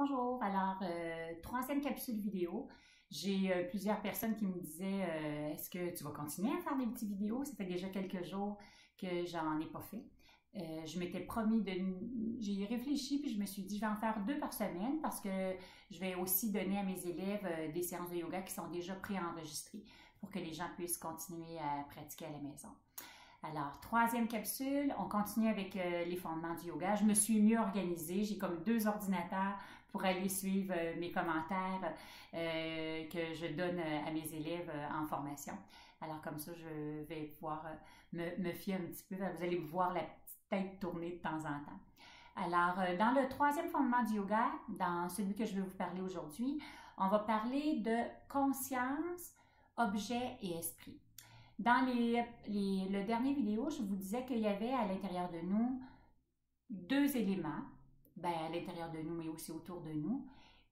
Bonjour, alors troisième capsule vidéo. J'ai plusieurs personnes qui me disaient est-ce que tu vas continuer à faire des petites vidéos? Ça fait déjà quelques jours que j'en ai pas fait. Je m'étais promis de... J'ai réfléchi puis je me suis dit je vais en faire 2 par semaine parce que je vais aussi donner à mes élèves des séances de yoga qui sont déjà préenregistrées pour que les gens puissent continuer à pratiquer à la maison. Alors, troisième capsule, on continue avec les fondements du yoga. Je me suis mieux organisée. J'ai comme 2 ordinateurs pour aller suivre mes commentaires que je donne à mes élèves en formation. Alors, comme ça, je vais pouvoir me fier un petit peu. Vous allez voir la petite tête tourner de temps en temps. Alors, dans le troisième fondement du yoga, dans celui que je vais vous parler aujourd'hui, on va parler de conscience, objet et esprit. Dans le dernier vidéo, je vous disais qu'il y avait à l'intérieur de nous 2 éléments, à l'intérieur de nous mais aussi autour de nous,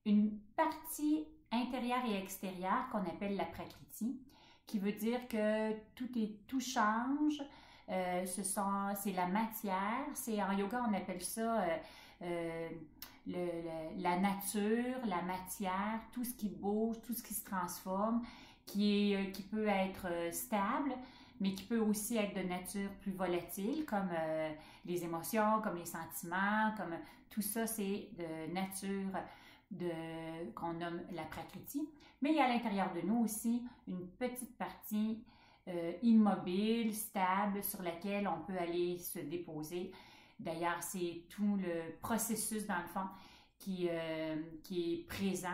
une partie intérieure et extérieure qu'on appelle la prakriti, qui veut dire que tout change, c'est la matière, en yoga on appelle ça la nature, la matière, tout ce qui bouge, tout ce qui se transforme, qui peut être stable, mais qui peut aussi être de nature plus volatile, comme les émotions, comme les sentiments, comme tout ça, c'est de nature qu'on nomme la prakriti. Mais il y a à l'intérieur de nous aussi une petite partie immobile, stable, sur laquelle on peut aller se déposer. D'ailleurs, c'est tout le processus, dans le fond, qui est présent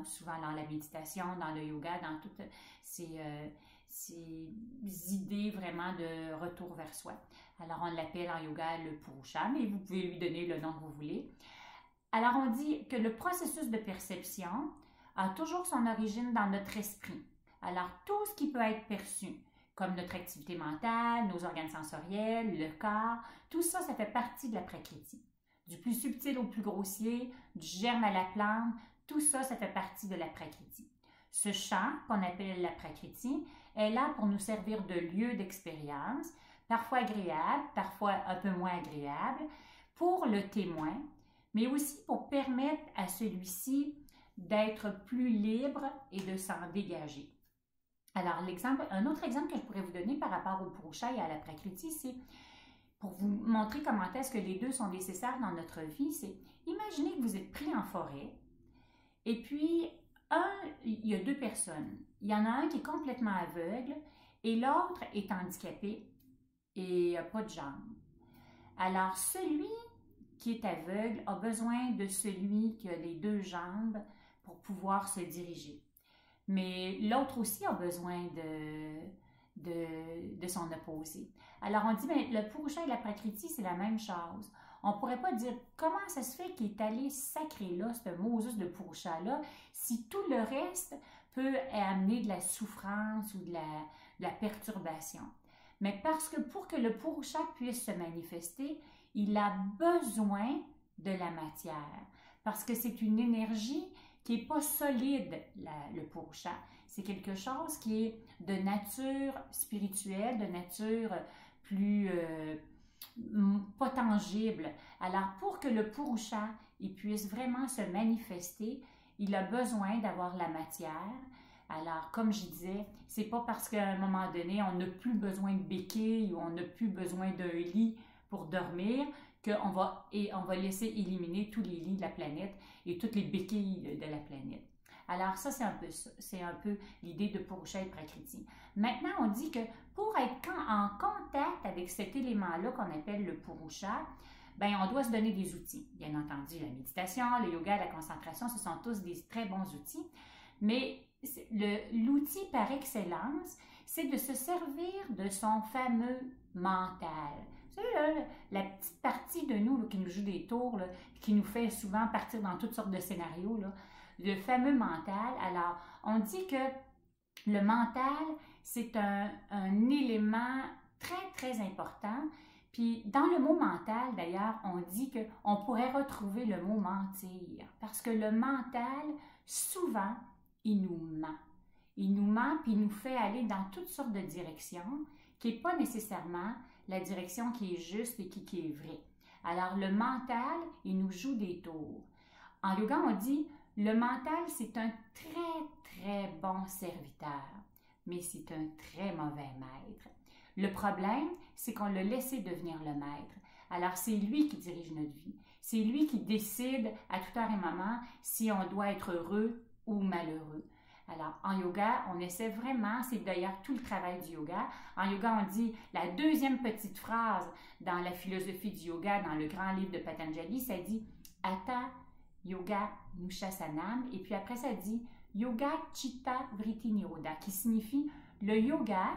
souvent dans la méditation, dans le yoga, dans toutes ces idées vraiment de retour vers soi. Alors, on l'appelle en yoga le purusha, mais vous pouvez lui donner le nom que vous voulez. Alors, on dit que le processus de perception a toujours son origine dans notre esprit. Alors, tout ce qui peut être perçu, comme notre activité mentale, nos organes sensoriels, le corps, tout ça, ça fait partie de la prakriti. Du plus subtil au plus grossier, du germe à la plante, tout ça, ça fait partie de la prakriti. Ce champ, qu'on appelle la prakriti, est là pour nous servir de lieu d'expérience, parfois agréable, parfois un peu moins agréable, pour le témoin, mais aussi pour permettre à celui-ci d'être plus libre et de s'en dégager. Alors, un autre exemple que je pourrais vous donner par rapport au purusha et à la prakriti, c'est pour vous montrer comment est-ce que les deux sont nécessaires dans notre vie, c'est imaginez que vous êtes pris en forêt et puis il y a 2 personnes. Il y en a un qui est complètement aveugle et l'autre est handicapé et n'a pas de jambes. Alors, celui qui est aveugle a besoin de celui qui a les 2 jambes pour pouvoir se diriger. Mais l'autre aussi a besoin de son opposé. Alors on dit, le purusha et la prakriti, c'est la même chose. On ne pourrait pas dire comment ça se fait qu'il est allé sacrer là, ce Moses de purusha-là, si tout le reste peut amener de la souffrance ou de la perturbation. Mais parce que pour que le purusha puisse se manifester, il a besoin de la matière. Parce que c'est une énergie qui n'est pas solide, le purusha. C'est quelque chose qui est de nature spirituelle, de nature plus pas tangible. Alors, pour que le purusha il puisse vraiment se manifester, il a besoin d'avoir la matière. Alors, comme je disais, c'est pas parce qu'à un moment donné, on n'a plus besoin de béquilles ou on n'a plus besoin d'un lit pour dormir qu'on va laisser éliminer tous les lits de la planète et toutes les béquilles de la planète. Alors ça, c'est un peu l'idée de purusha et prakriti. Maintenant, on dit que pour être en contact avec cet élément-là qu'on appelle le purusha, on doit se donner des outils. Bien entendu, la méditation, le yoga, la concentration, ce sont tous des très bons outils. Mais l'outil par excellence, c'est de se servir de son fameux mental. Vous savez, là, la petite partie de nous là, qui nous joue des tours, là, qui nous fait souvent partir dans toutes sortes de scénarios, là, le fameux mental. Alors, on dit que le mental, c'est un élément très, très important. Puis, dans le mot mental, d'ailleurs, on dit qu'on pourrait retrouver le mot mentir. Parce que le mental, souvent, il nous ment. Il nous ment, puis il nous fait aller dans toutes sortes de directions, qui n'est pas nécessairement la direction qui est juste et qui est vraie. Alors, le mental, il nous joue des tours. En yoga, on dit, le mental, c'est un très bon serviteur, mais c'est un très mauvais maître. Le problème, c'est qu'on l'a laissé devenir le maître. Alors, c'est lui qui dirige notre vie. C'est lui qui décide à toute heure et moment si on doit être heureux ou malheureux. Alors, en yoga, on essaie vraiment, c'est d'ailleurs tout le travail du yoga. En yoga, on dit la deuxième petite phrase dans la philosophie du yoga, dans le grand livre de Patanjali, ça dit « Hatha Yoga Nushasana » et puis après ça dit « Yoga Chitta Vritti Nirodha » qui signifie le yoga,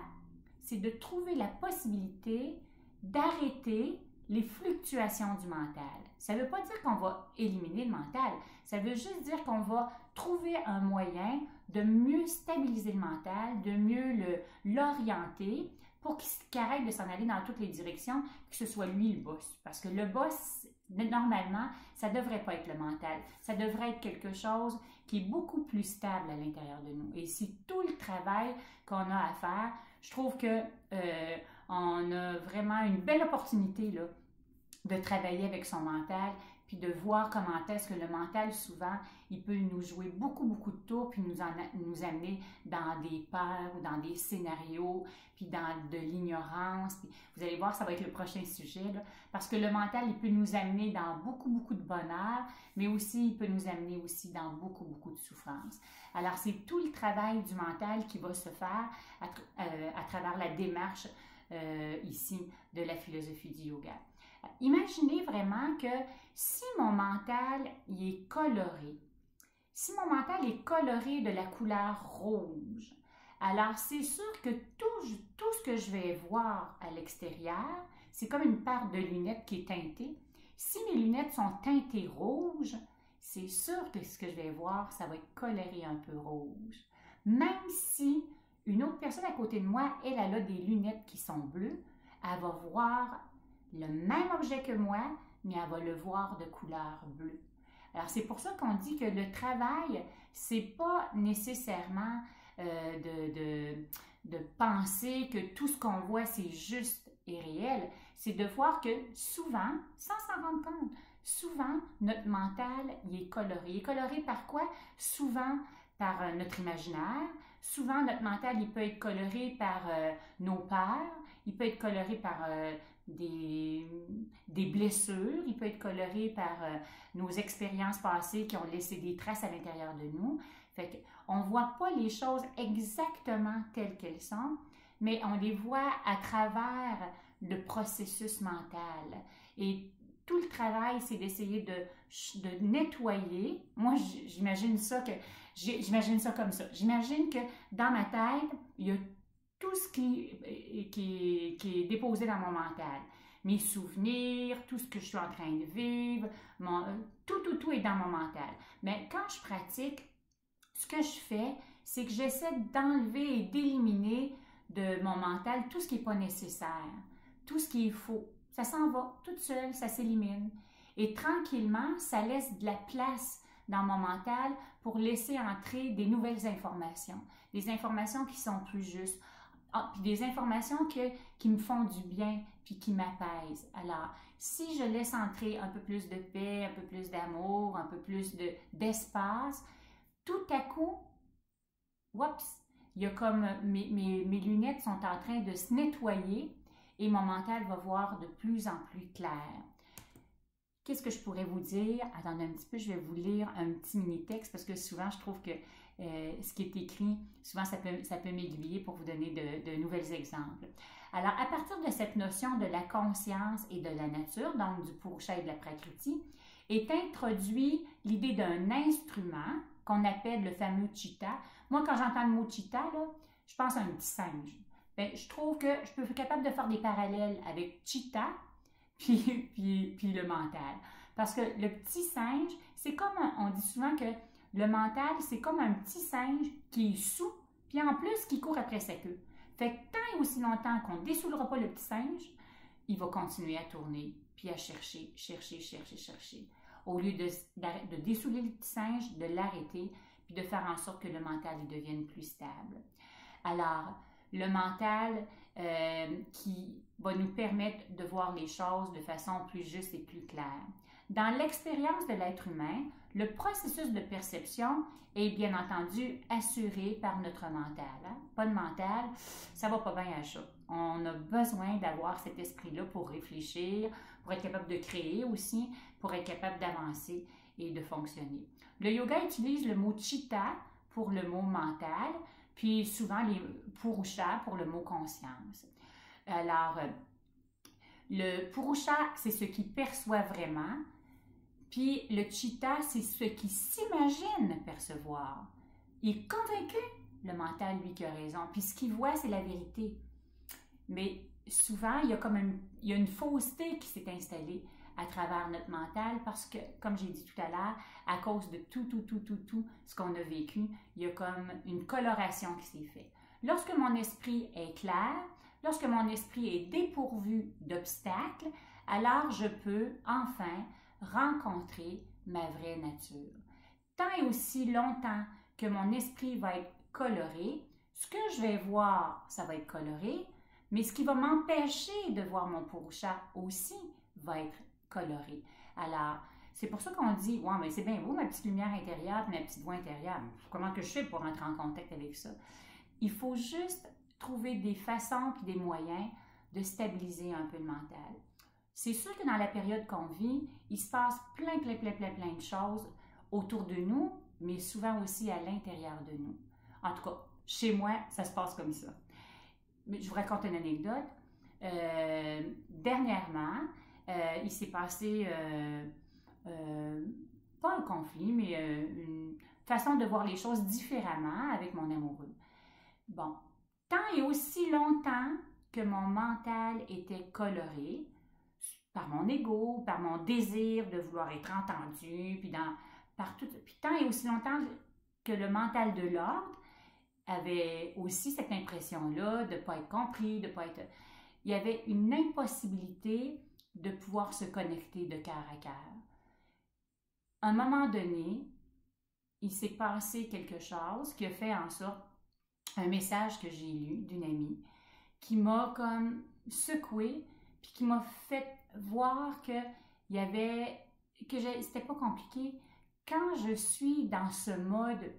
c'est de trouver la possibilité d'arrêter les fluctuations du mental. Ça ne veut pas dire qu'on va éliminer le mental, ça veut juste dire qu'on va trouver un moyen de mieux stabiliser le mental, de mieux l'orienter pour qu'il arrête de s'en aller dans toutes les directions, que ce soit lui le boss. Parce que le boss, normalement, ça ne devrait pas être le mental, ça devrait être quelque chose qui est beaucoup plus stable à l'intérieur de nous. Et c'est tout le travail qu'on a à faire. Je trouve que on a vraiment une belle opportunité là, de travailler avec son mental, puis de voir comment est-ce que le mental, souvent, il peut nous jouer beaucoup de tours, puis nous amener dans des peurs ou dans des scénarios, puis dans de l'ignorance. Puis vous allez voir, ça va être le prochain sujet, là, parce que le mental, il peut nous amener dans beaucoup de bonheur, mais aussi, il peut nous amener aussi dans beaucoup de souffrance. Alors, c'est tout le travail du mental qui va se faire à travers la démarche ici de la philosophie du yoga. Imaginez vraiment que si mon mental il est coloré, si mon mental est coloré de la couleur rouge, alors c'est sûr que tout ce que je vais voir à l'extérieur, c'est comme une paire de lunettes qui est teintée. Si mes lunettes sont teintées rouges, c'est sûr que ce que je vais voir, ça va être coloré un peu rouge. Même si une autre personne à côté de moi, elle a des lunettes qui sont bleues, elle va voir le même objet que moi, mais elle va le voir de couleur bleue. Alors, c'est pour ça qu'on dit que le travail, c'est pas nécessairement de penser que tout ce qu'on voit, c'est juste et réel. C'est de voir que souvent, sans s'en rendre compte, souvent, notre mental, il est coloré. Il est coloré par quoi? Souvent, par notre imaginaire. Souvent, notre mental, il peut être coloré par nos peurs. Il peut être coloré par des blessures, il peut être coloré par nos expériences passées qui ont laissé des traces à l'intérieur de nous. Fait qu'on ne voit pas les choses exactement telles qu'elles sont, mais on les voit à travers le processus mental. Et tout le travail, c'est d'essayer de nettoyer. Moi, j'imagine ça comme ça. J'imagine que dans ma tête, il y a tout ce qui est déposé dans mon mental. Mes souvenirs, tout ce que je suis en train de vivre, tout est dans mon mental. Mais quand je pratique, ce que je fais, c'est que j'essaie d'enlever et d'éliminer de mon mental tout ce qui n'est pas nécessaire, tout ce qui est faux. Ça s'en va, toute seule, ça s'élimine. Et tranquillement, ça laisse de la place dans mon mental pour laisser entrer des nouvelles informations, des informations qui sont plus justes. Puis des informations qui me font du bien, puis qui m'apaisent. Alors, si je laisse entrer un peu plus de paix, un peu plus d'amour, un peu plus d'espace, tout à coup, oups, il y a comme mes lunettes sont en train de se nettoyer et mon mental va voir de plus en plus clair. Qu'est-ce que je pourrais vous dire? Attendez un petit peu, je vais vous lire un petit mini-texte parce que souvent, je trouve que ce qui est écrit, souvent, ça peut m'aiguiller pour vous donner de nouvels exemples. Alors, à partir de cette notion de la conscience et de la nature, donc du Purusha et de la Prakriti, est introduit l'idée d'un instrument qu'on appelle le fameux chitta. Moi, quand j'entends le mot chitta, là, je pense à un petit singe. Bien, je trouve que je peux être capable de faire des parallèles avec chitta puis le mental. Parce que le petit singe, c'est comme, on dit souvent que le mental, c'est comme un petit singe qui est sous, puis en plus, qui court après sa queue. Fait que tant et aussi longtemps qu'on ne dessoulera pas le petit singe, il va continuer à tourner, puis à chercher. Au lieu de dessouler le petit singe, de l'arrêter, puis de faire en sorte que le mental il devienne plus stable. Alors, le mental qui va nous permettre de voir les choses de façon plus juste et plus claire. Dans l'expérience de l'être humain, le processus de perception est bien entendu assuré par notre mental. Hein? Pas de mental, ça va pas bien à ça. On a besoin d'avoir cet esprit-là pour réfléchir, pour être capable de créer aussi, pour être capable d'avancer et de fonctionner. Le yoga utilise le mot chitta pour le mot mental, puis souvent les purusha pour le mot conscience. Alors, le purusha, c'est ce qui perçoit vraiment, puis le chitta, c'est ce qui s'imagine percevoir. Il est convaincu, le mental, lui, qui a raison, puis ce qu'il voit, c'est la vérité. Mais souvent, il y a une fausseté qui s'est installée à travers notre mental parce que, comme j'ai dit tout à l'heure, à cause de tout ce qu'on a vécu, il y a comme une coloration qui s'est faite. Lorsque mon esprit est clair, lorsque mon esprit est dépourvu d'obstacles, alors je peux enfin rencontrer ma vraie nature. Tant et aussi longtemps que mon esprit va être coloré, ce que je vais voir, ça va être coloré, mais ce qui va m'empêcher de voir mon purusha aussi va être coloré. Alors, c'est pour ça qu'on dit, ouais, mais c'est bien beau ma petite lumière intérieure, ma petite voix intérieure. Comment que je fais pour entrer en contact avec ça? Il faut juste trouver des façons et des moyens de stabiliser un peu le mental. C'est sûr que dans la période qu'on vit, il se passe plein de choses autour de nous, mais souvent aussi à l'intérieur de nous. En tout cas, chez moi, ça se passe comme ça. Mais je vous raconte une anecdote. Dernièrement, il s'est passé, pas un conflit, mais une façon de voir les choses différemment avec mon amoureux. Bon, tant et aussi longtemps que mon mental était coloré par mon ego, par mon désir de vouloir être entendu, puis tant et aussi longtemps que le mental de l'ordre avait aussi cette impression-là de ne pas être compris, de pas être... Il y avait une impossibilité de pouvoir se connecter de cœur à cœur. À un moment donné, il s'est passé quelque chose qui a fait en sorte, un message que j'ai lu d'une amie, qui m'a comme secouée, puis qui m'a fait voir que c'était pas compliqué. Quand je suis dans ce mode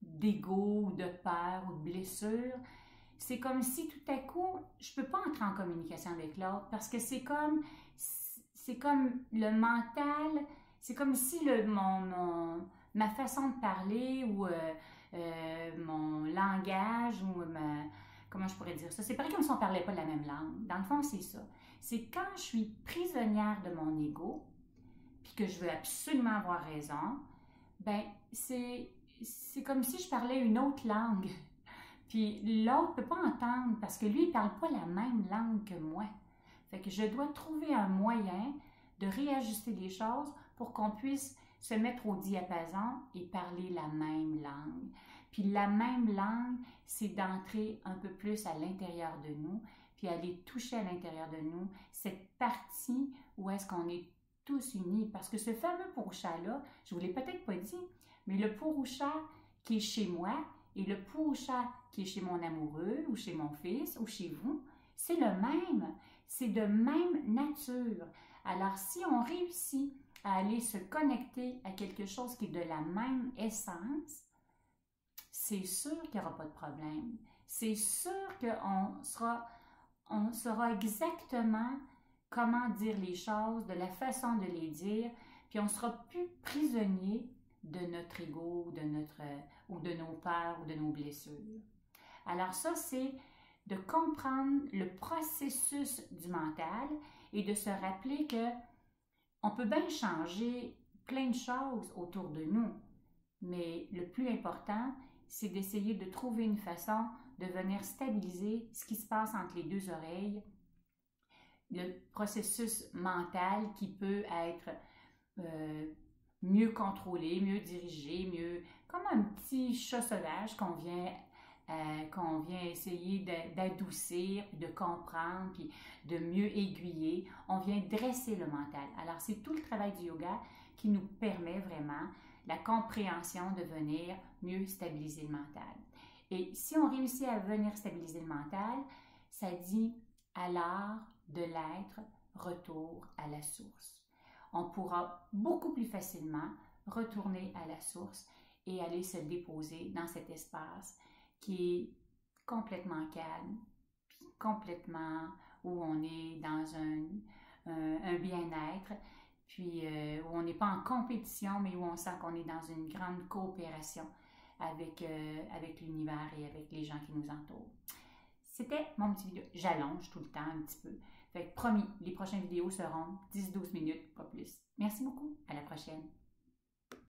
d'ego ou de peur ou de blessure, c'est comme si tout à coup, je peux pas entrer en communication avec l'autre parce que c'est comme le mental, c'est comme si ma façon de parler ou mon langage ou comment je pourrais dire ça, c'est pareil comme si on parlait pas la même langue. Dans le fond, c'est ça. C'est quand je suis prisonnière de mon ego puis que je veux absolument avoir raison, ben c'est comme si je parlais une autre langue. Puis l'autre ne peut pas entendre parce que lui, il ne parle pas la même langue que moi. Fait que je dois trouver un moyen de réajuster les choses pour qu'on puisse se mettre au diapason et parler la même langue. Puis la même langue, c'est d'entrer un peu plus à l'intérieur de nous, puis aller toucher à l'intérieur de nous cette partie où est-ce qu'on est tous unis. Parce que ce fameux purusha-là, je ne vous l'ai peut-être pas dit, mais le purusha qui est chez moi et le purusha qui est chez mon amoureux ou chez mon fils ou chez vous, c'est le même. C'est de même nature. Alors, si on réussit à aller se connecter à quelque chose qui est de la même essence, c'est sûr qu'il n'y aura pas de problème. C'est sûr qu'on saura exactement comment dire les choses, de la façon de les dire, puis on ne sera plus prisonnier de notre ego, ou de nos peurs, ou de nos blessures. Alors ça, c'est de comprendre le processus du mental et de se rappeler que on peut bien changer plein de choses autour de nous, mais le plus important, c'est d'essayer de trouver une façon de venir stabiliser ce qui se passe entre les deux oreilles, le processus mental qui peut être mieux contrôlé, mieux dirigé, comme un petit chat sauvage qu'on vient essayer d'adoucir, de comprendre, puis de mieux aiguiller. On vient dresser le mental. Alors, c'est tout le travail du yoga qui nous permet vraiment la compréhension de venir mieux stabiliser le mental. Et si on réussit à venir stabiliser le mental, ça dit à l'art de l'être, retour à la source. on pourra beaucoup plus facilement retourner à la source et aller se déposer dans cet espace qui est complètement calme, puis complètement où on est dans un bien-être, puis où on n'est pas en compétition, mais où on sent qu'on est dans une grande coopération avec l'univers et avec les gens qui nous entourent. C'était mon petit vidéo. J'allonge tout le temps un petit peu. Fait que promis, les prochaines vidéos seront 10-12 minutes, pas plus. Merci beaucoup. À la prochaine.